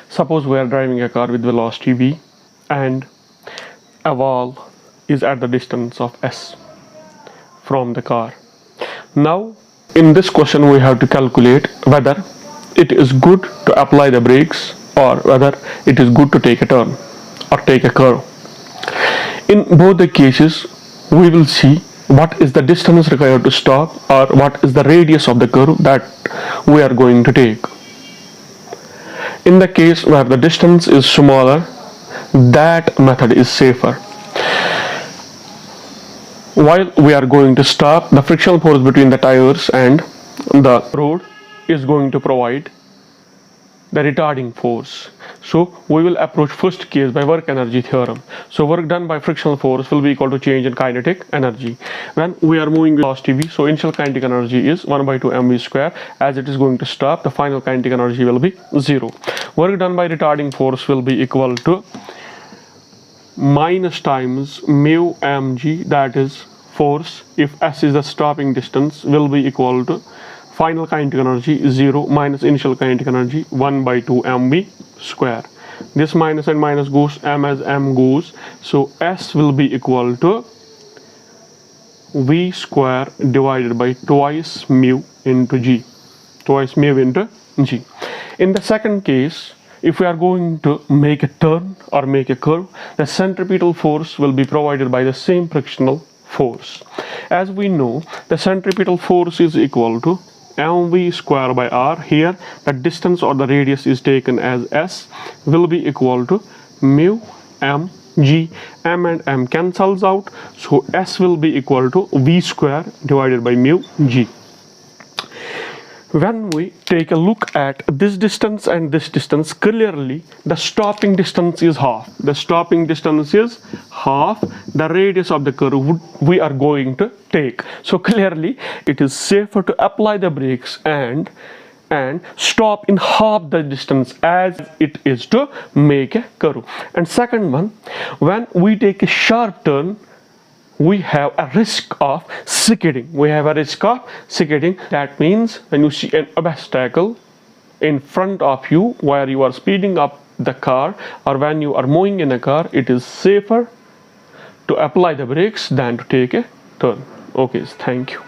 Suppose we are driving a car with velocity v and a wall is at the distance of s from the car. Now in this question we have to calculate whether it is good to apply the brakes or whether it is good to take a turn or take a curve. In both the cases we will see what is the distance required to stop or what is the radius of the curve that we are going to take. In the case where the distance is smaller, that method is safer. While we are going to stop, the frictional force between the tires and the road is going to provide the retarding force. So we will approach first case by work energy theorem. So work done by frictional force will be equal to change in kinetic energy. When we are moving with velocity v, so initial kinetic energy is 1 by 2 mv square. As it is going to stop, the final kinetic energy will be 0. Work done by retarding force will be equal to minus times mu mg, that is force if s is the stopping distance, will be equal to final kinetic energy 0 minus initial kinetic energy 1 by 2 mv square. This minus and minus goes, m as m goes, so s will be equal to v square divided by twice mu into g, twice mu into g. In the second case, if we are going to make a turn or make a curve, the centripetal force will be provided by the same frictional force. As we know, the centripetal force is equal to mv square by r. Here the distance or the radius is taken as s, will be equal to mu m g. M and m cancels out, so s will be equal to v square divided by mu g. When we take a look at this distance and this distance, clearly the stopping distance is half. The stopping distance is half the radius of the curve we are going to take. So clearly it is safer to apply the brakes and stop in half the distance as it is to make a curve. And second one, when we take a sharp turn, we have a risk of skidding. That means when you see an obstacle in front of you where you are speeding up the car or when you are moving in a car, it is safer to apply the brakes than to take a turn. Okay, thank you.